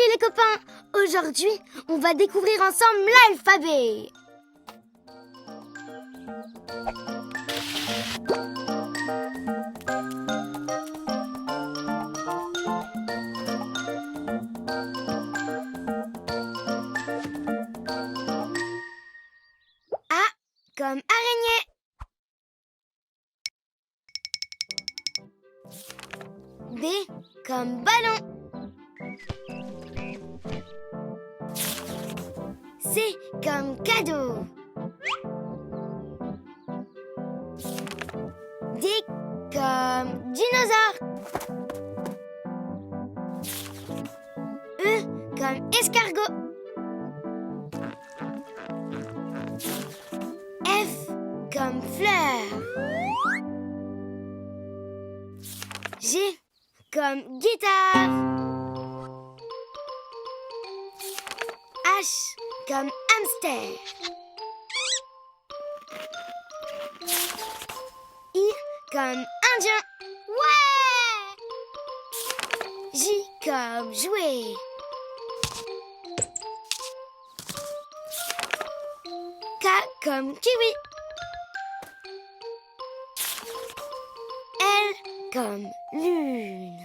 Salut les copains! Aujourd'hui, on va découvrir ensemble l'alphabet. A comme araignée. B comme ballon. C comme cadeau. D comme dinosaure. E comme escargot. F comme fleur. G comme guitare. H comme hamster. I comme indien. Ouais! J comme jouet. K comme kiwi. L comme lune.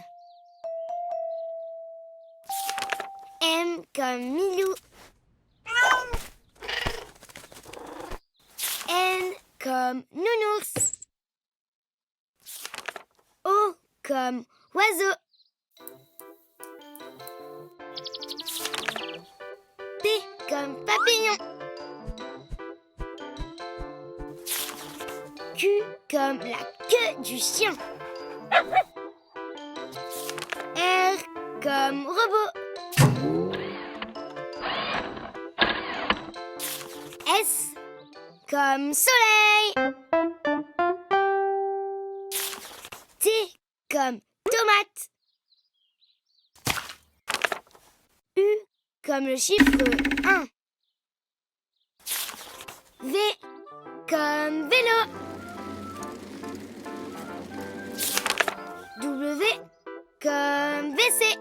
M comme milou. N comme nounours. O comme oiseau. P comme papillon. Q comme la queue du chien. R comme robot. S comme soleil. T comme tomate. U comme le chiffre 1. V comme vélo. W comme WC.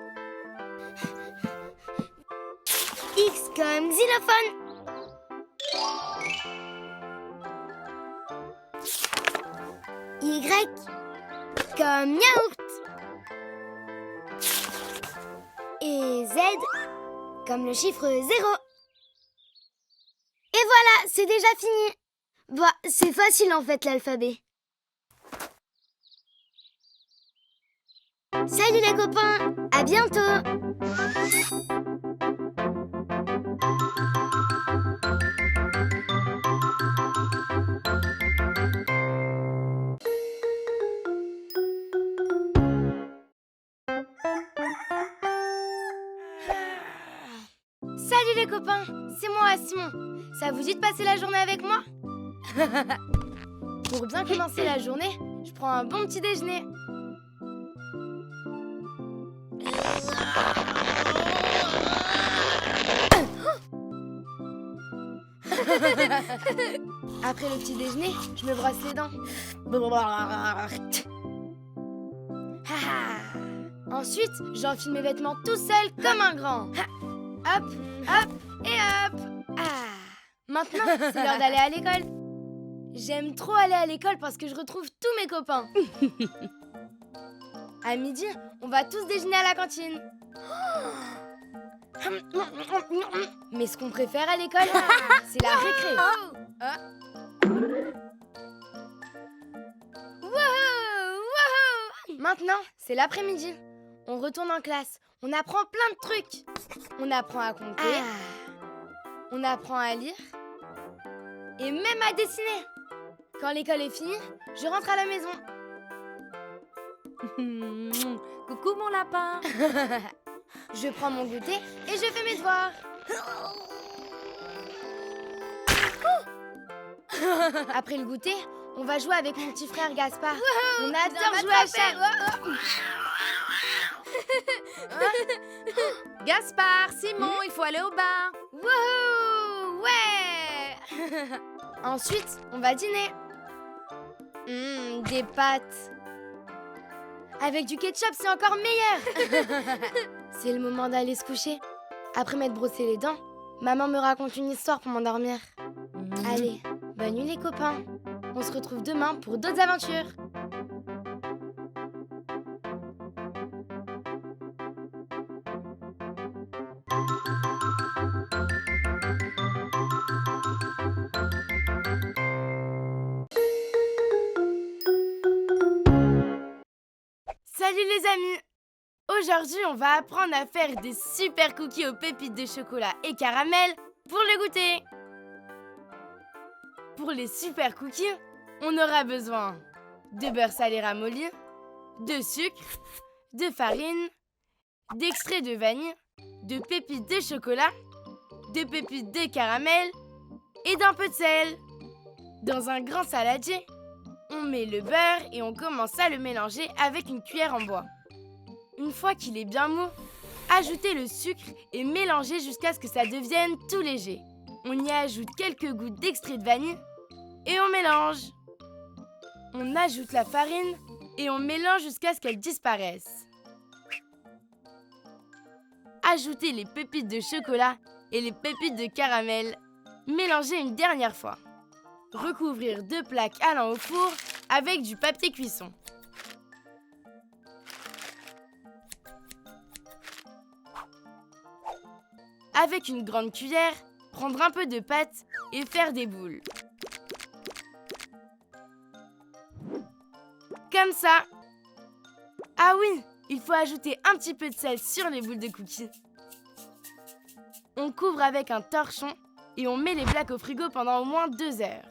X comme xylophone. Y comme yaourt. Et Z comme le chiffre 0. Et voilà, c'est déjà fini. Bah, c'est facile en fait l'alphabet. Salut les copains, à bientôt. Salut les copains, c'est moi Simon. Ça vous dit de passer la journée avec moi? Pour bien commencer la journée, je prends un bon petit déjeuner. Après le petit déjeuner, je me brosse les dents. Ensuite, j'enfile mes vêtements tout seul comme un grand. Hop, hop et hop. Maintenant, c'est l'heure d'aller à l'école. J'aime trop aller à l'école parce que je retrouve tous mes copains. À midi, on va tous déjeuner à la cantine. Mais ce qu'on préfère à l'école, c'est la récré. Wouhou. Maintenant, c'est l'après-midi. On retourne en classe. On apprend plein de trucs. On apprend à compter. On apprend à lire. Et même à dessiner. Quand l'école est finie, je rentre à la maison. Coucou mon lapin. Je prends mon goûter et je fais mes devoirs. Après le goûter, on va jouer avec mon petit frère Gaspard. On adore jouer à chat. Gaspard, Simon, il faut aller au bar. Wouhou! Ouais. Ensuite, on va dîner. Des pâtes. Avec du ketchup, c'est encore meilleur. C'est le moment d'aller se coucher. Après m'être brossé les dents, maman me raconte une histoire pour m'endormir. Allez, bonne nuit les copains. On se retrouve demain pour d'autres aventures. Salut les amis! Aujourd'hui, on va apprendre à faire des super cookies aux pépites de chocolat et caramel pour le goûter. Pour les super cookies, on aura besoin de beurre salé ramolli, de sucre, de farine, d'extrait de vanille, de pépites de chocolat, de pépites de caramel et d'un peu de sel. Dans un grand saladier, on met le beurre et on commence à le mélanger avec une cuillère en bois. Une fois qu'il est bien mou, ajoutez le sucre et mélangez jusqu'à ce que ça devienne tout léger. On y ajoute quelques gouttes d'extrait de vanille et on mélange. On ajoute la farine et on mélange jusqu'à ce qu'elle disparaisse. Ajoutez les pépites de chocolat et les pépites de caramel. Mélangez une dernière fois. Recouvrir 2 plaques allant au four avec du papier cuisson. Avec une grande cuillère, prendre un peu de pâte et faire des boules. Comme ça. Ah oui, il faut ajouter un petit peu de sel sur les boules de cookies. On couvre avec un torchon et on met les plaques au frigo pendant au moins 2 heures.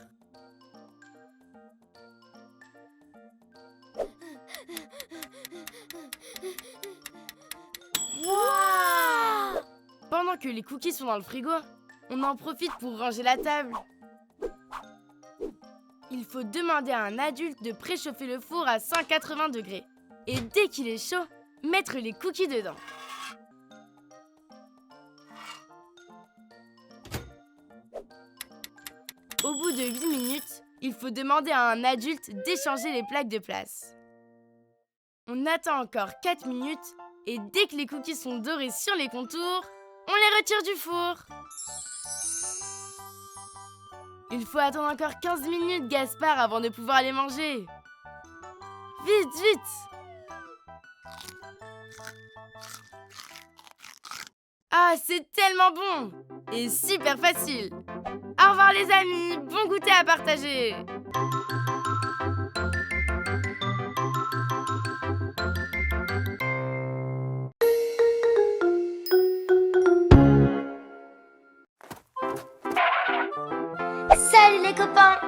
Wow! Pendant que les cookies sont dans le frigo, on en profite pour ranger la table. Il faut demander à un adulte de préchauffer le four à 180 degrés. Et dès qu'il est chaud, mettre les cookies dedans. Au bout de 8 minutes, il faut demander à un adulte d'échanger les plaques de place. On attend encore 4 minutes et dès que les cookies sont dorés sur les contours, on les retire du four. Il faut attendre encore 15 minutes, Gaspard, avant de pouvoir les manger. Vite, vite! Ah, c'est tellement bon! Et super facile! Au revoir les amis, bon goûter à partager! Salut les copains!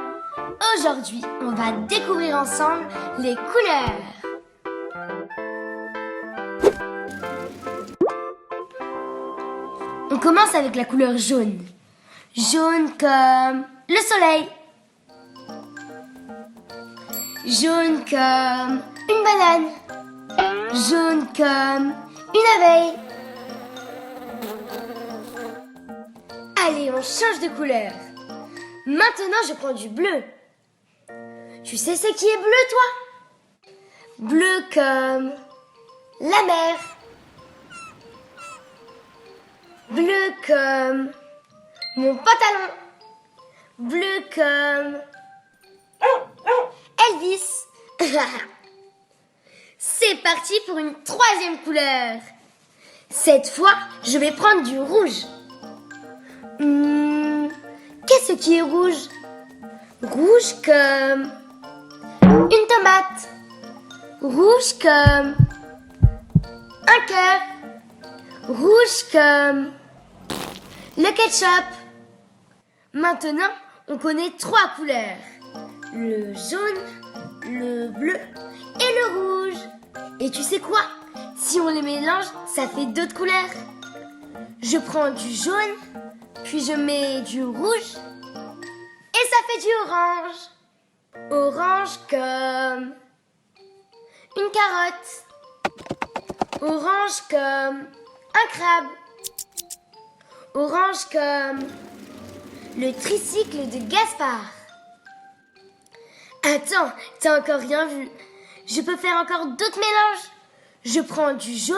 Aujourd'hui, on va découvrir ensemble les couleurs. On commence avec la couleur jaune. Jaune comme le soleil. Jaune comme une banane. Jaune comme une abeille. Allez, on change de couleur. Maintenant, je prends du bleu. Tu sais ce qui est bleu, toi? Bleu comme la mer. Bleu comme mon pantalon. Bleu comme Elvis. C'est parti pour une troisième couleur. Cette fois, je vais prendre du rouge. Qu'est-ce qui est rouge? Rouge comme une tomate. Rouge comme un cœur. Rouge comme le ketchup. Maintenant, on connaît 3 couleurs. Le jaune, le bleu et le rouge. Et tu sais quoi? Si on les mélange, ça fait d'autres couleurs. Je prends du jaune, puis je mets du rouge et ça fait du orange. Orange comme une carotte. Orange comme un crabe. Orange comme le tricycle de Gaspard. Attends, t'as encore rien vu. Je peux faire encore d'autres mélanges. Je prends du jaune,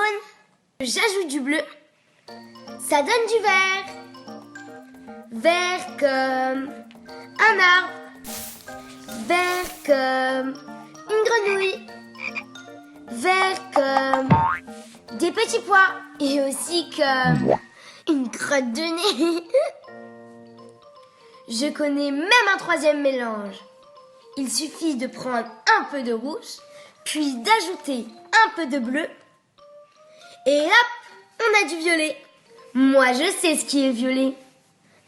j'ajoute du bleu Ça donne du vert. Vert comme un arbre. Vert comme une grenouille. Vert comme des petits pois. Et aussi comme une crotte de nez. Je connais même un troisième mélange. Il suffit de prendre un peu de rouge, puis d'ajouter un peu de bleu. Et hop, on a du violet. Moi, je sais ce qui est violet.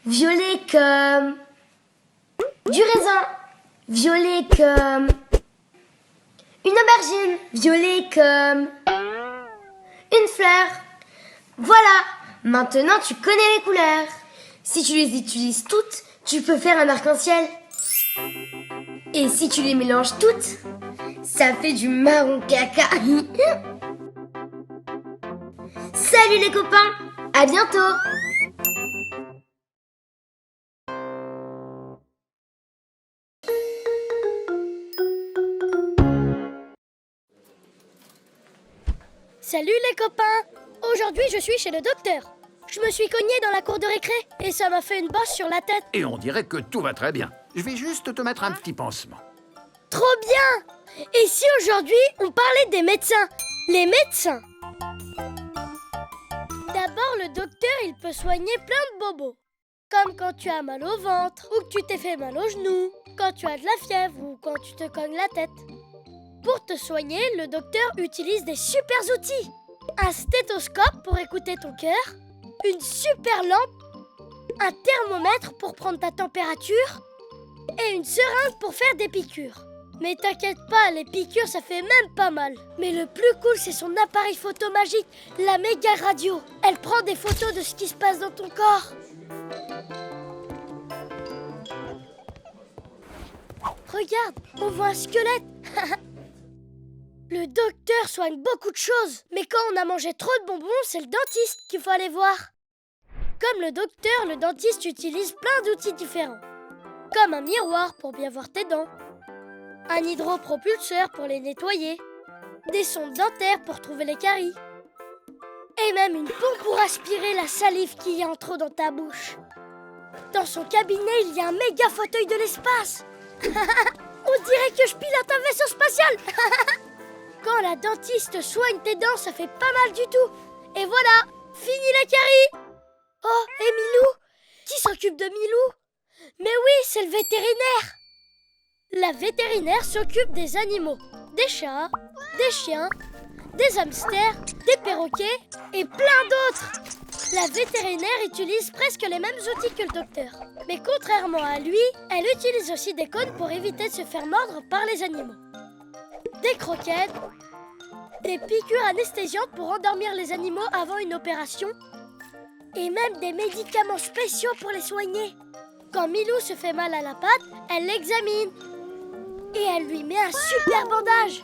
Violet comme du raisin. Violet comme une aubergine. Violet comme une fleur. Voilà, maintenant tu connais les couleurs. Si tu les utilises toutes, tu peux faire un arc-en-ciel. Et si tu les mélanges toutes, ça fait du marron caca. Salut les copains, à bientôt. Salut les copains! Aujourd'hui je suis chez le docteur. Je me suis cognée dans la cour de récré et ça m'a fait une bosse sur la tête. Et on dirait que tout va très bien. Je vais juste te mettre un petit pansement. Trop bien! Et si aujourd'hui on parlait des médecins? Les médecins! D'abord le docteur il peut soigner plein de bobos. Comme quand tu as mal au ventre, ou que tu t'es fait mal au genou, quand tu as de la fièvre ou quand tu te cognes la tête. Pour te soigner, le docteur utilise des super outils. Un stéthoscope pour écouter ton cœur, une super lampe, un thermomètre pour prendre ta température et une seringue pour faire des piqûres. Mais t'inquiète pas, les piqûres ça fait même pas mal. Mais le plus cool c'est son appareil photo magique, la méga radio. Elle prend des photos de ce qui se passe dans ton corps. Regarde, on voit un squelette. Le docteur soigne beaucoup de choses, mais quand on a mangé trop de bonbons, c'est le dentiste qu'il faut aller voir. Comme le docteur, le dentiste utilise plein d'outils différents. Comme un miroir pour bien voir tes dents, un hydropropulseur pour les nettoyer, des sondes dentaires pour trouver les caries, et même une pompe pour aspirer la salive qu'il y a en trop dans ta bouche. Dans son cabinet, il y a un méga fauteuil de l'espace. On dirait que je pilote un vaisseau spatial. Quand la dentiste soigne tes dents, ça fait pas mal du tout. Et voilà, fini la carie. Oh, et Milou? Qui s'occupe de Milou? Mais oui, c'est le vétérinaire. La vétérinaire s'occupe des animaux, des chats, des chiens, des hamsters, des perroquets et plein d'autres. La vétérinaire utilise presque les mêmes outils que le docteur. Mais contrairement à lui, elle utilise aussi des cônes pour éviter de se faire mordre par les animaux. Des croquettes, des piqûres anesthésiantes pour endormir les animaux avant une opération et même des médicaments spéciaux pour les soigner. Quand Milou se fait mal à la patte, elle l'examine et elle lui met un super bandage.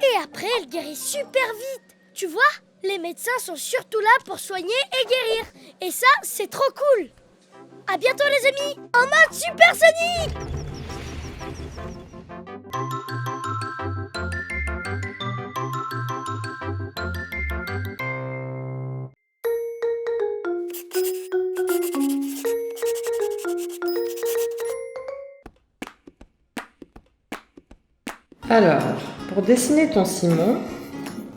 Et après, elle guérit super vite. Tu vois, les médecins sont surtout là pour soigner et guérir. Et ça, c'est trop cool. À bientôt les amis, en mode supersonique. Alors, pour dessiner ton Simon,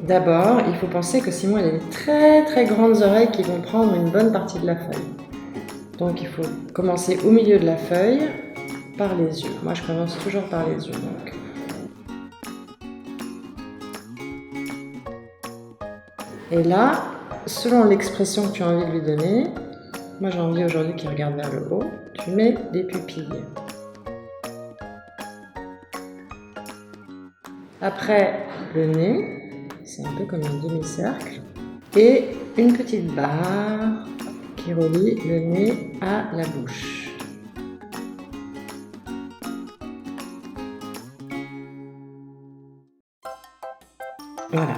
d'abord, il faut penser que Simon il a des très très grandes oreilles qui vont prendre une bonne partie de la feuille. Donc il faut commencer au milieu de la feuille par les yeux. Moi je commence toujours par les yeux. Donc. Et là, selon l'expression que tu as envie de lui donner, moi j'ai envie aujourd'hui qu'il regarde vers le haut, tu mets des pupilles. Après, le nez, c'est un peu comme un demi-cercle, et une petite barre qui relie le nez à la bouche. Voilà.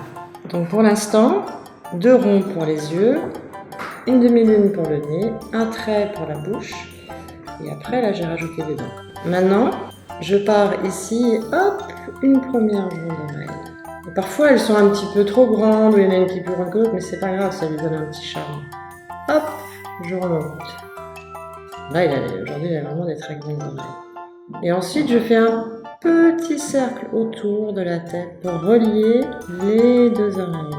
Donc pour l'instant, 2 ronds pour les yeux, une demi-lune pour le nez, un trait pour la bouche, et après là j'ai rajouté des dents. Maintenant, je pars ici, hop, une première ronde d'oreille. Parfois elles sont un petit peu trop grandes, ou il y en a une qui est plus grande que l'autre, mais c'est pas grave, ça lui donne un petit charme. hop, je remonte. Là, aujourd'hui, il a vraiment des très grandes oreilles. Et ensuite, je fais un petit cercle autour de la tête pour relier les deux oreilles.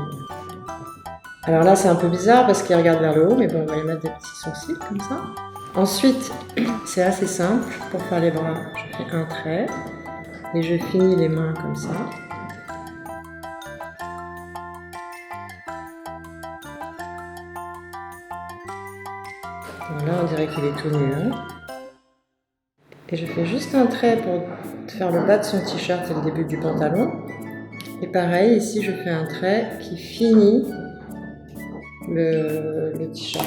Alors là, c'est un peu bizarre parce qu'il regarde vers le haut, mais bon, on va lui mettre des petits sourcils comme ça. Ensuite, c'est assez simple. Pour faire les bras, je fais un trait et je finis les mains comme ça. Là, on dirait qu'il est tout nu. Hein. Et je fais juste un trait pour faire le bas de son t-shirt et le début du pantalon. Et pareil, ici, je fais un trait qui finit le t-shirt.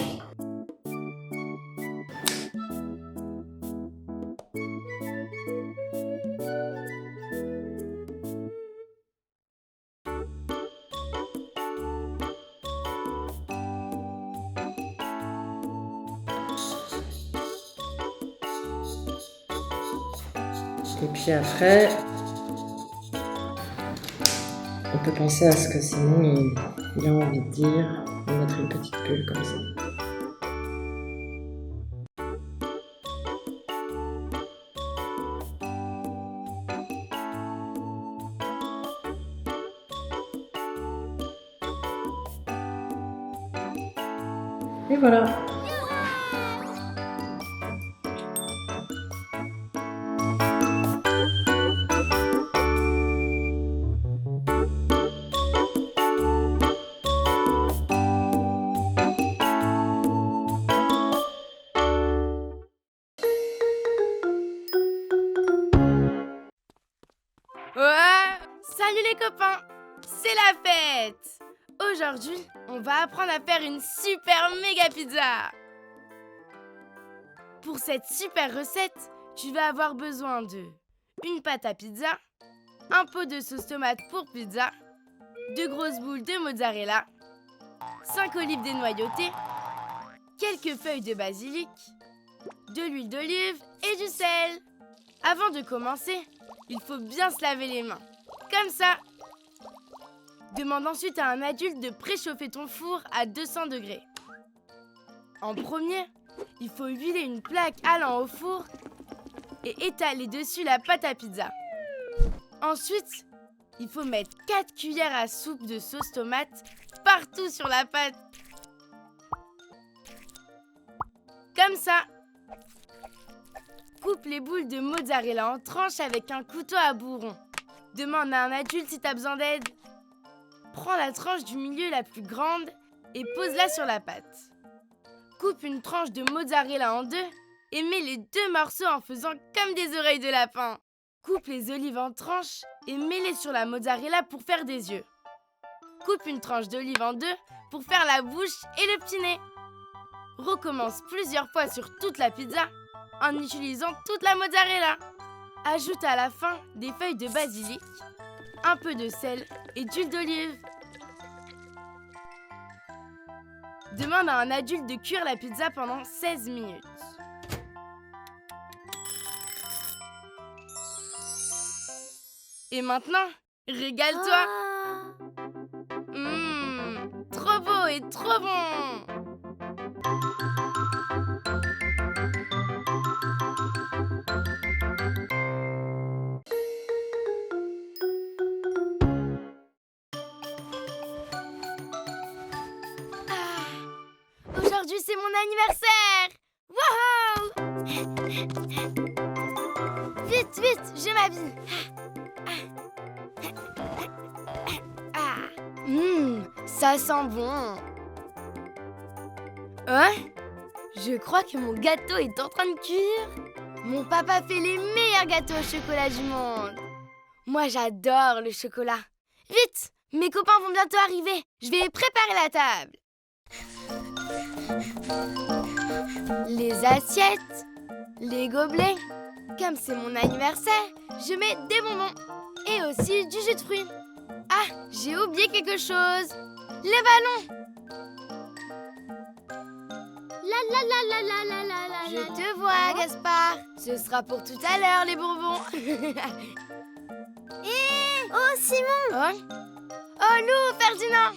Et puis après, on peut penser à ce que Simon il a envie de dire, on va mettre une petite bulle comme ça. Et voilà. Ouais, salut les copains, c'est la fête. Aujourd'hui, on va apprendre à faire une super méga pizza. Pour cette super recette, tu vas avoir besoin de une pâte à pizza, un pot de sauce tomate pour pizza, 2 grosses boules de mozzarella, 5 olives dénoyautées, quelques feuilles de basilic, de l'huile d'olive et du sel. Avant de commencer, il faut bien se laver les mains, comme ça. Demande ensuite à un adulte de préchauffer ton four à 200 degrés. En premier, il faut huiler une plaque allant au four et étaler dessus la pâte à pizza. Ensuite, il faut mettre 4 cuillères à soupe de sauce tomate partout sur la pâte. Comme ça. Coupe les boules de mozzarella en tranches avec un couteau à bourron. Demande à un adulte si tu as besoin d'aide. Prends la tranche du milieu la plus grande et pose-la sur la pâte. Coupe une tranche de mozzarella en deux et mets les 2 morceaux en faisant comme des oreilles de lapin. Coupe les olives en tranches et mets-les sur la mozzarella pour faire des yeux. Coupe une tranche d'olive en deux pour faire la bouche et le petit nez. Recommence plusieurs fois sur toute la pizza en utilisant toute la mozzarella. Ajoute à la fin des feuilles de basilic, un peu de sel et d'huile d'olive. Demande à un adulte de cuire la pizza pendant 16 minutes. Et maintenant, régale-toi. Trop beau et trop bon. Aujourd'hui, c'est mon anniversaire. Wouhou! Vite, vite, je m'habille. Ça sent bon. Hein? Je crois que mon gâteau est en train de cuire. Mon papa fait les meilleurs gâteaux au chocolat du monde. Moi, j'adore le chocolat. Vite! Mes copains vont bientôt arriver. Je vais préparer la table. Les assiettes, les gobelets. Comme c'est mon anniversaire, je mets des bonbons et aussi du jus de fruits. Ah, j'ai oublié quelque chose. Les ballons. Je te vois, Gaspard. Ce sera pour tout à l'heure, les bonbons. Oh, Simon! Oh, Lou, Ferdinand.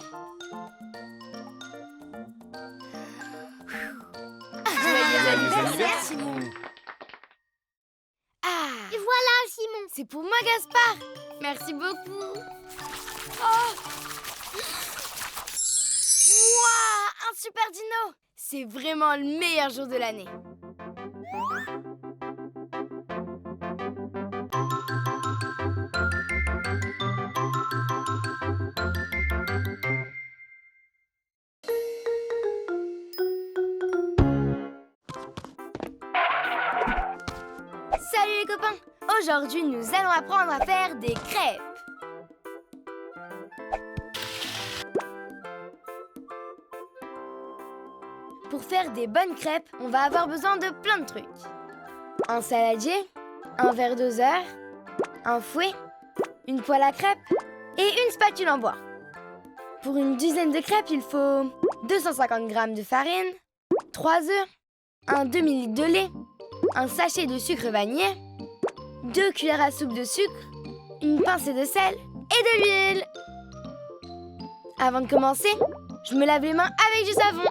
Merci, Simon. Ah, Et voilà, Simon. c'est pour moi, Gaspard. Merci beaucoup. Oh. Wouah, un super dino. C'est vraiment le meilleur jour de l'année. Salut les copains! Aujourd'hui, nous allons apprendre à faire des crêpes. Pour faire des bonnes crêpes, on va avoir besoin de plein de trucs. Un saladier, un verre doseur, un fouet, une poêle à crêpes et une spatule en bois. Pour une dizaine de crêpes, il faut 250 g de farine, 3 œufs, un demi-litre de lait, un sachet de sucre vanillé, 2 cuillères à soupe de sucre, une pincée de sel et de l'huile. Avant de commencer, je me lave les mains avec du savon.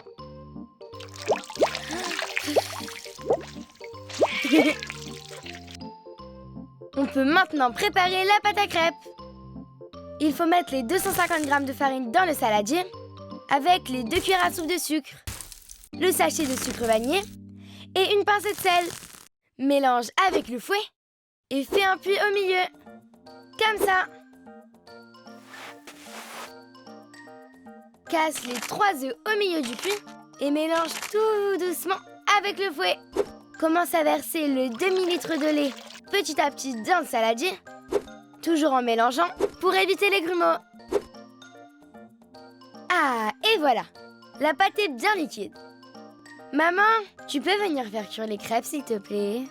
On peut maintenant préparer la pâte à crêpes. Il faut mettre les 250 g de farine dans le saladier avec les 2 cuillères à soupe de sucre, le sachet de sucre vanillé et une pincée de sel. Mélange avec le fouet et fais un puits au milieu. Comme ça. Casse les 3 œufs au milieu du puits et mélange tout doucement avec le fouet. Commence à verser le demi-litre de lait petit à petit dans le saladier, toujours en mélangeant pour éviter les grumeaux. Ah, et voilà, la pâte est bien liquide. Maman, tu peux venir faire cuire les crêpes, s'il te plaît?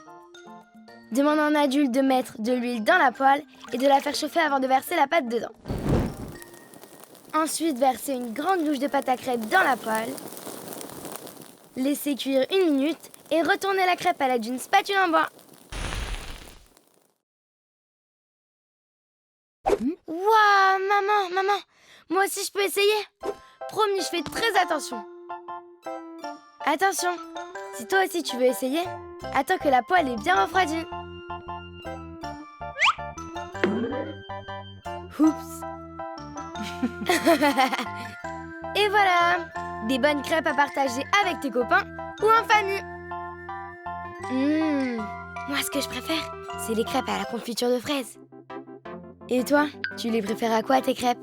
Demande à un adulte de mettre de l'huile dans la poêle et de la faire chauffer avant de verser la pâte dedans. Ensuite, verser une grande louche de pâte à crêpes dans la poêle. Laisser cuire 1 minute et retourner la crêpe à l'aide d'une spatule en bois. Waouh, maman, moi aussi je peux essayer? Promis, je fais très attention. Attention, si toi aussi tu veux essayer, attends que la poêle est bien refroidie. Oups. Et voilà, des bonnes crêpes à partager avec tes copains ou en famille. Moi ce que je préfère, c'est les crêpes à la confiture de fraises. Et toi, tu les préfères à quoi tes crêpes?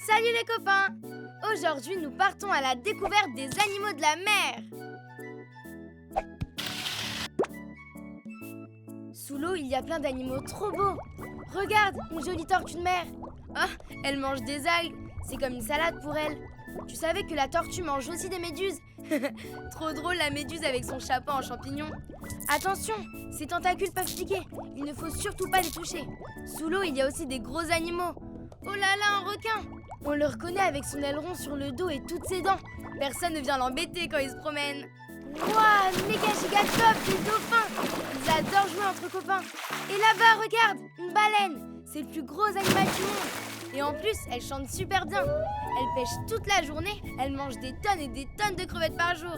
Salut les copains! Aujourd'hui, nous partons à la découverte des animaux de la mer. Sous l'eau, il y a plein d'animaux trop beaux. Regarde, une jolie tortue de mer. Oh, elle mange des algues. C'est comme une salade pour elle. Tu savais que la tortue mange aussi des méduses? Trop drôle la méduse avec son chapeau en champignon. Attention, ses tentacules peuvent piquer. Il ne faut surtout pas les toucher. Sous l'eau, il y a aussi des gros animaux. Oh là là, un requin! On le reconnaît avec son aileron sur le dos et toutes ses dents. Personne ne vient l'embêter quand il se promène. Waouh, méga giga top, les dauphins! Ils adorent jouer entre copains. Et là-bas, regarde, une baleine. C'est le plus gros animal du monde. Et en plus, elle chante super bien. Elle pêche toute la journée. Elle mange des tonnes et des tonnes de crevettes par jour.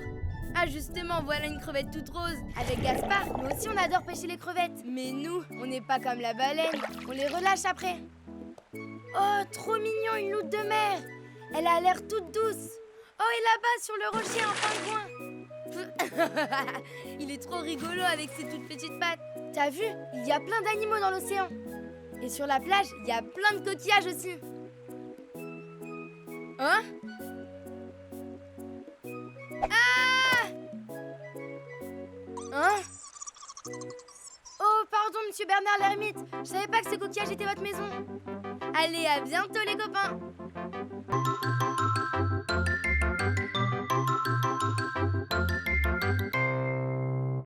Ah justement, voilà une crevette toute rose. Avec Gaspard, nous aussi on adore pêcher les crevettes. Mais nous, on n'est pas comme la baleine. On les relâche après. Oh, trop mignon, une loutre de mer. Elle a l'air toute douce. Oh, et là-bas, sur le rocher, un pingouin. Il est trop rigolo avec ses toutes petites pattes. T'as vu, il y a plein d'animaux dans l'océan. Et sur la plage, il y a plein de coquillages aussi. Hein? Ah! Hein? Oh, pardon, monsieur Bernard l'ermite. Je savais pas que ce coquillage était votre maison. Allez, à bientôt les copains!